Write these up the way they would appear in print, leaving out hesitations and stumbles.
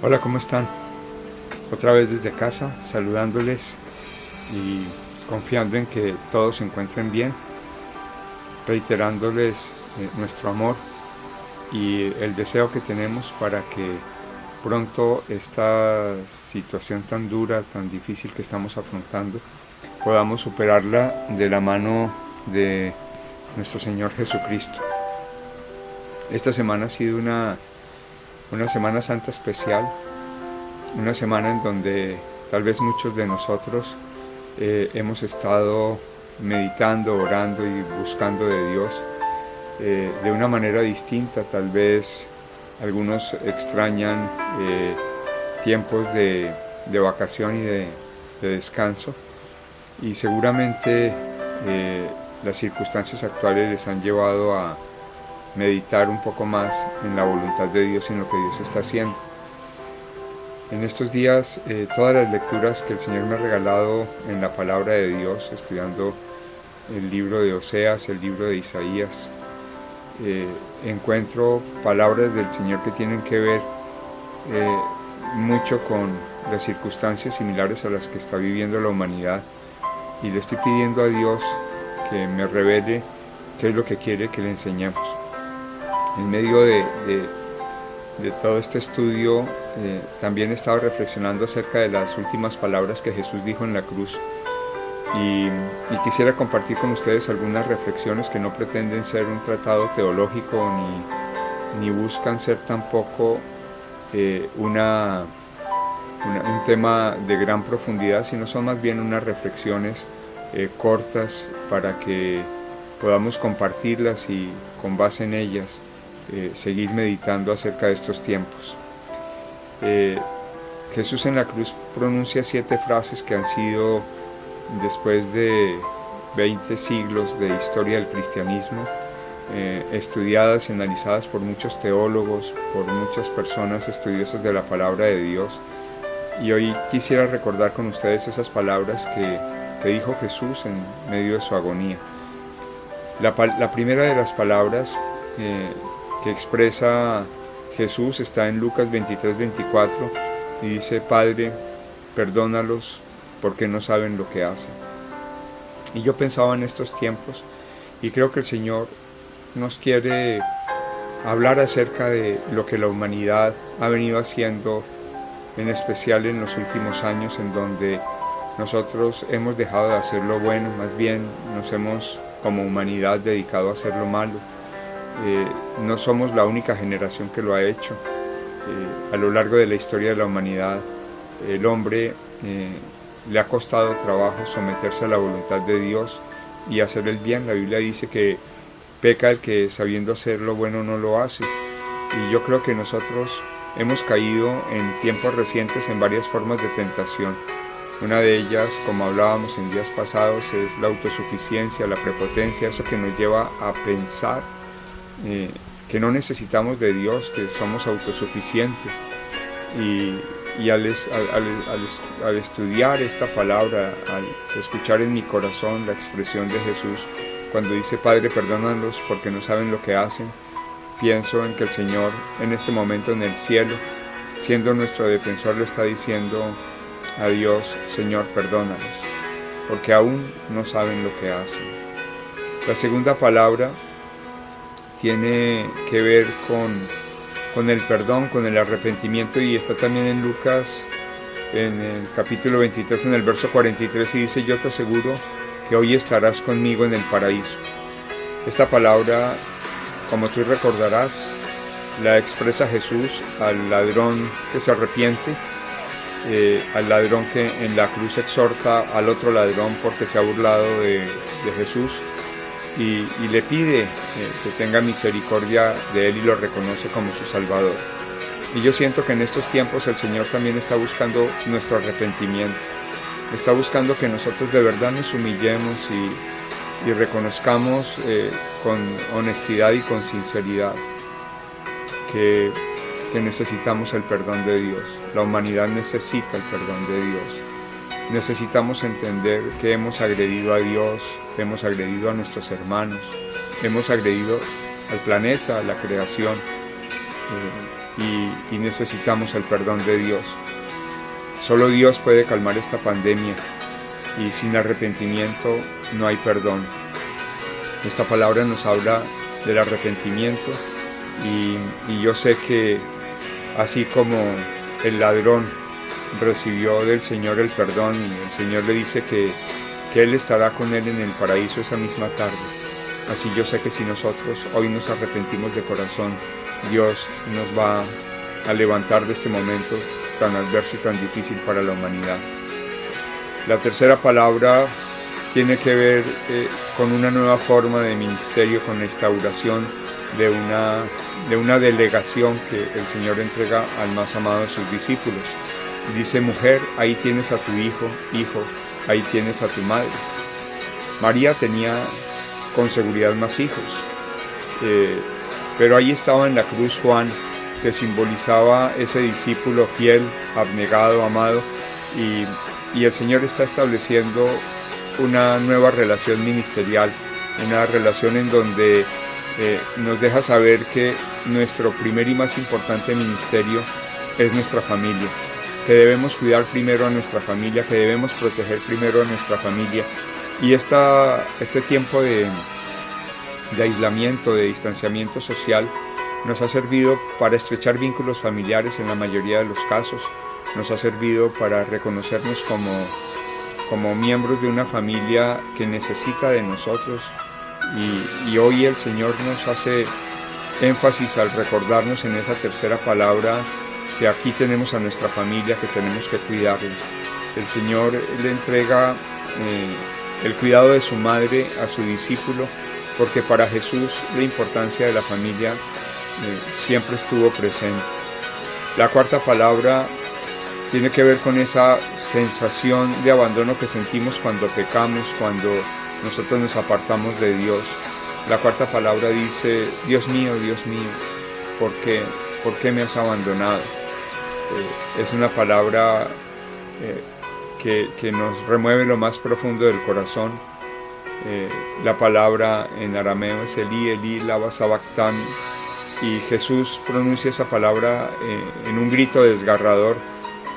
Hola, ¿cómo están? Otra vez desde casa, saludándoles y confiando en que todos se encuentren bien, reiterándoles nuestro amor y el deseo que tenemos para que pronto esta situación tan dura, tan difícil que estamos afrontando, podamos superarla de la mano de nuestro Señor Jesucristo. Esta semana ha sido una Semana Santa especial, una semana en donde tal vez muchos de nosotros hemos estado meditando, orando y buscando de Dios de una manera distinta. Tal vez algunos extrañan tiempos de vacación y de descanso, y seguramente las circunstancias actuales les han llevado a meditar un poco más en la voluntad de Dios y en lo que Dios está haciendo. En estos días, todas las lecturas que el Señor me ha regalado en la palabra de Dios, estudiando el libro de Oseas, el libro de Isaías, encuentro palabras del Señor que tienen que ver mucho con las circunstancias similares a las que está viviendo la humanidad, y le estoy pidiendo a Dios que me revele qué es lo que quiere que le enseñemos. En medio de todo este estudio, también he estado reflexionando acerca de las últimas palabras que Jesús dijo en la cruz, y quisiera compartir con ustedes algunas reflexiones que no pretenden ser un tratado teológico ni buscan ser tampoco un tema de gran profundidad, sino son más bien unas reflexiones cortas para que podamos compartirlas y con base en ellas seguir meditando acerca de estos tiempos. Jesús en la cruz pronuncia 7 frases que han sido, después de 20 siglos de historia del cristianismo, estudiadas y analizadas por muchos teólogos, por muchas personas estudiosas de la palabra de Dios. Y hoy quisiera recordar con ustedes esas palabras que dijo Jesús en medio de su agonía. La primera de las palabras que expresa Jesús está en Lucas 23-24 y dice: Padre, perdónalos porque no saben lo que hacen. Y yo pensaba en estos tiempos, y creo que el Señor nos quiere hablar acerca de lo que la humanidad ha venido haciendo, en especial en los últimos años, en donde nosotros hemos dejado de hacer lo bueno, más bien nos hemos como humanidad dedicado a hacer lo malo. No somos la única generación que lo ha hecho. A lo largo de la historia de la humanidad, el hombre le ha costado trabajo someterse a la voluntad de Dios y hacer el bien. La Biblia dice que peca el que sabiendo hacer lo bueno no lo hace. Y yo creo que nosotros hemos caído en tiempos recientes en varias formas de tentación. Una de ellas, como hablábamos en días pasados, es la autosuficiencia, la prepotencia, eso que nos lleva a pensar que no necesitamos de Dios, que somos autosuficientes. Y al estudiar esta palabra, al escuchar en mi corazón la expresión de Jesús cuando dice: Padre, perdónalos porque no saben lo que hacen, pienso en que el Señor en este momento en el cielo, siendo nuestro defensor, le está diciendo a Dios: Señor, perdónalos porque aún no saben lo que hacen. La segunda palabra tiene que ver con el perdón, con el arrepentimiento, y está también en Lucas, en el capítulo 23, en el verso 43, y dice: yo te aseguro que hoy estarás conmigo en el paraíso. Esta palabra, como tú recordarás, la expresa Jesús al ladrón que se arrepiente, al ladrón que en la cruz exhorta al otro ladrón porque se ha burlado de Jesús, y le pide que tenga misericordia de él y lo reconoce como su Salvador. Y yo siento que en estos tiempos el Señor también está buscando nuestro arrepentimiento. Está buscando que nosotros de verdad nos humillemos y reconozcamos con honestidad y con sinceridad que necesitamos el perdón de Dios. La humanidad necesita el perdón de Dios. Necesitamos entender que hemos agredido a Dios, hemos agredido a nuestros hermanos, hemos agredido al planeta, a la creación. y necesitamos el perdón de Dios. Solo Dios puede calmar esta pandemia y sin arrepentimiento no hay perdón. Esta palabra nos habla del arrepentimiento y yo sé que así como el ladrón recibió del Señor el perdón y el Señor le dice que Él estará con él en el paraíso esa misma tarde, así yo sé que si nosotros hoy nos arrepentimos de corazón, Dios nos va a levantar de este momento tan adverso y tan difícil para la humanidad. La tercera palabra tiene que ver con una nueva forma de ministerio, con la instauración de una delegación que el Señor entrega al más amado de sus discípulos. Dice: mujer, ahí tienes a tu hijo, hijo, ahí tienes a tu madre. María tenía con seguridad más hijos, pero ahí estaba en la cruz Juan, que simbolizaba ese discípulo fiel, abnegado, amado, y el Señor está estableciendo una nueva relación ministerial, una relación en donde nos deja saber que nuestro primer y más importante ministerio es nuestra familia, que debemos cuidar primero a nuestra familia, que debemos proteger primero a nuestra familia. Y este tiempo de aislamiento, de distanciamiento social, nos ha servido para estrechar vínculos familiares en la mayoría de los casos, nos ha servido para reconocernos como miembros de una familia que necesita de nosotros, y hoy el Señor nos hace énfasis al recordarnos en esa tercera palabra que aquí tenemos a nuestra familia, que tenemos que cuidarla. El Señor le entrega el cuidado de su madre a su discípulo, porque para Jesús la importancia de la familia siempre estuvo presente. La cuarta palabra tiene que ver con esa sensación de abandono que sentimos cuando pecamos, cuando nosotros nos apartamos de Dios. La cuarta palabra dice: Dios mío, ¿por qué me has abandonado? Es una palabra que nos remueve lo más profundo del corazón. La palabra en arameo es Elí, Elí, lama sabactani, y Jesús pronuncia esa palabra en un grito desgarrador,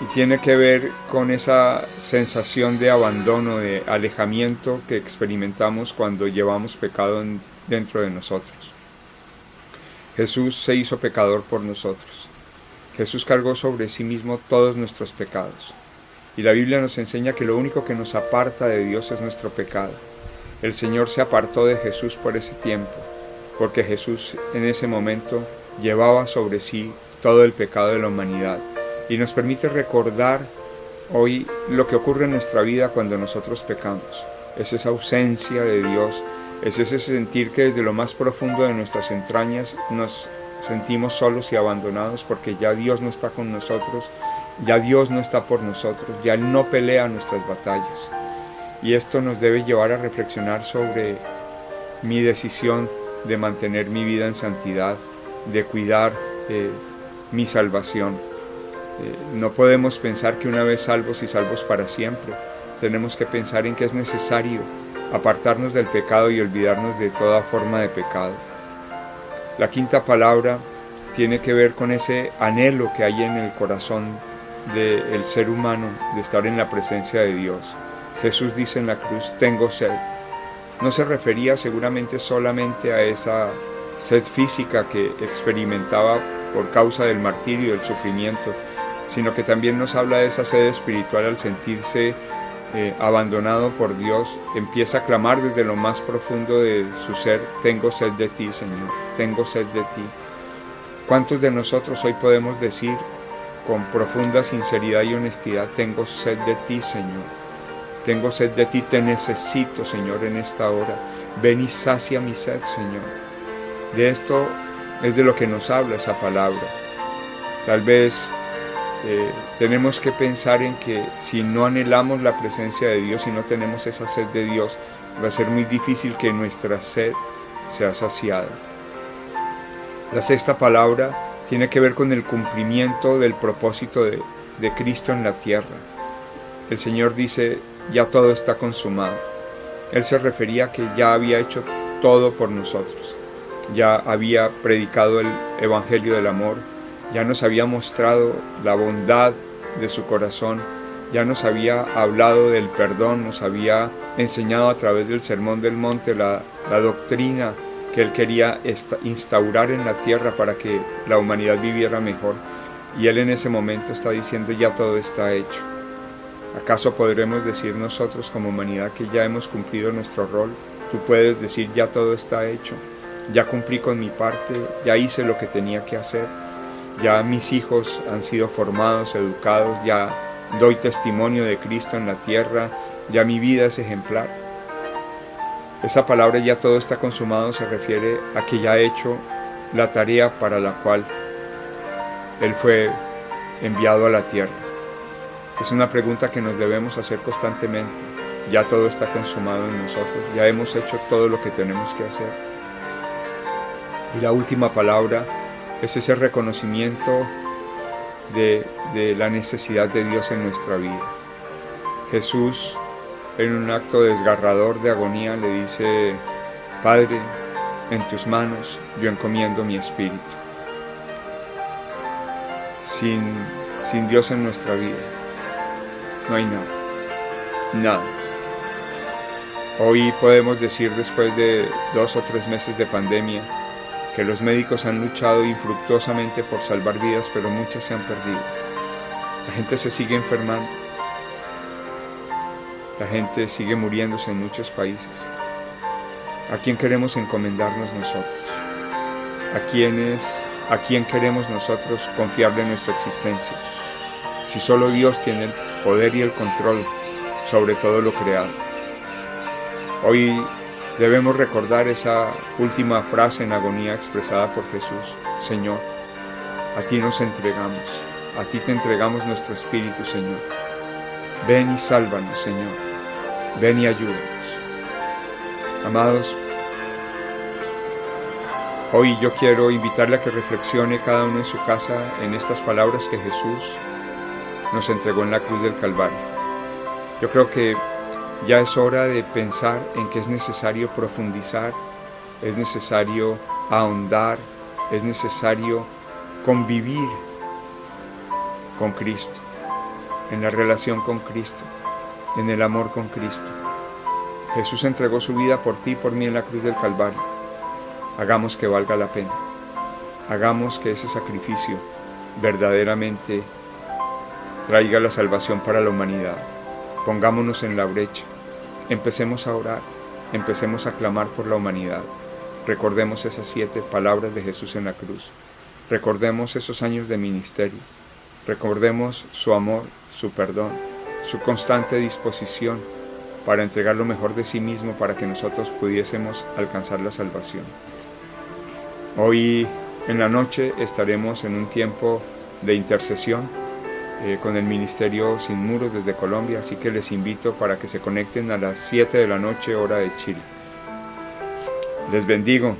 y tiene que ver con esa sensación de abandono, de alejamiento que experimentamos cuando llevamos pecado dentro de nosotros. Jesús se hizo pecador por nosotros. Jesús cargó sobre sí mismo todos nuestros pecados. Y la Biblia nos enseña que lo único que nos aparta de Dios es nuestro pecado. El Señor se apartó de Jesús por ese tiempo, porque Jesús en ese momento llevaba sobre sí todo el pecado de la humanidad. Y nos permite recordar hoy lo que ocurre en nuestra vida cuando nosotros pecamos. Es esa ausencia de Dios, es ese sentir que desde lo más profundo de nuestras entrañas nos sentimos solos y abandonados, porque ya Dios no está con nosotros, ya Dios no está por nosotros, ya Él no pelea nuestras batallas. Y esto nos debe llevar a reflexionar sobre mi decisión de mantener mi vida en santidad, de cuidar mi salvación. No podemos pensar que una vez salvos y salvos para siempre. Tenemos que pensar en que es necesario apartarnos del pecado y olvidarnos de toda forma de pecado. La quinta palabra tiene que ver con ese anhelo que hay en el corazón del ser humano de estar en la presencia de Dios. Jesús dice en la cruz: tengo sed. No se refería seguramente solamente a esa sed física que experimentaba por causa del martirio y del sufrimiento, sino que también nos habla de esa sed espiritual. Al sentirse abandonado por Dios, empieza a clamar desde lo más profundo de su ser: tengo sed de ti, Señor, tengo sed de ti. ¿Cuántos de nosotros hoy podemos decir con profunda sinceridad y honestidad: tengo sed de ti, Señor, tengo sed de ti, te necesito, Señor, en esta hora, ven y sacia mi sed, Señor? De esto es de lo que nos habla esa palabra. Tal vez tenemos que pensar en que si no anhelamos la presencia de Dios, si no tenemos esa sed de Dios, va a ser muy difícil que nuestra sed sea saciada. La sexta palabra tiene que ver con el cumplimiento del propósito de Cristo en la tierra. El Señor dice: ya todo está consumado. Él se refería a que ya había hecho todo por nosotros. Ya había predicado el Evangelio del amor, ya nos había mostrado la bondad de su corazón, ya nos había hablado del perdón, nos había enseñado a través del Sermón del Monte la doctrina que Él quería instaurar en la tierra para que la humanidad viviera mejor. Y Él en ese momento está diciendo, ya todo está hecho. ¿Acaso podremos decir nosotros como humanidad que ya hemos cumplido nuestro rol? Tú puedes decir, ya todo está hecho, ya cumplí con mi parte, ya hice lo que tenía que hacer, ya mis hijos han sido formados, educados, ya doy testimonio de Cristo en la tierra, ya mi vida es ejemplar. Esa palabra ya todo está consumado se refiere a que ya ha hecho la tarea para la cual Él fue enviado a la tierra. Es una pregunta que nos debemos hacer constantemente. Ya todo está consumado en nosotros, ya hemos hecho todo lo que tenemos que hacer. Y la última palabra es ese reconocimiento de la necesidad de Dios en nuestra vida. Jesús, en un acto desgarrador de agonía, le dice, Padre, en tus manos yo encomiendo mi espíritu. Sin Dios en nuestra vida no hay nada. Hoy podemos decir, después de 2 o 3 meses de pandemia, que los médicos han luchado infructuosamente por salvar vidas, pero muchas se han perdido. La gente se sigue enfermando. La gente sigue muriéndose en muchos países. ¿A quién queremos encomendarnos nosotros? ¿A quién queremos nosotros confiarle nuestra existencia? Si solo Dios tiene el poder y el control sobre todo lo creado. Hoy debemos recordar esa última frase en agonía expresada por Jesús. Señor, a ti nos entregamos, a ti te entregamos nuestro espíritu, Señor. Ven y sálvanos, Señor. Ven y ayúdanos. Amados, hoy yo quiero invitarle a que reflexione cada uno en su casa en estas palabras que Jesús nos entregó en la cruz del Calvario. Yo creo que ya es hora de pensar en que es necesario profundizar, es necesario ahondar, es necesario convivir con Cristo, en la relación con Cristo, en el amor con Cristo. Jesús entregó su vida por ti y por mí en la cruz del Calvario. Hagamos que valga la pena. Hagamos que ese sacrificio verdaderamente traiga la salvación para la humanidad. Pongámonos en la brecha. Empecemos a orar. Empecemos a clamar por la humanidad. Recordemos esas 7 palabras de Jesús en la cruz. Recordemos esos años de ministerio. Recordemos su amor, su perdón, su constante disposición para entregar lo mejor de sí mismo para que nosotros pudiésemos alcanzar la salvación. Hoy en la noche estaremos en un tiempo de intercesión con el Ministerio Sin Muros desde Colombia, así que les invito para que se conecten a las 7 de la noche, hora de Chile. Les bendigo.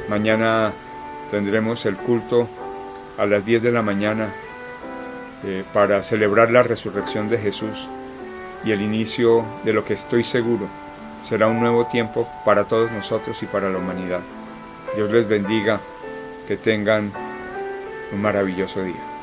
Mañana tendremos el culto a las 10 de la mañana para celebrar la resurrección de Jesús y el inicio de lo que estoy seguro será un nuevo tiempo para todos nosotros y para la humanidad. Dios les bendiga, que tengan un maravilloso día.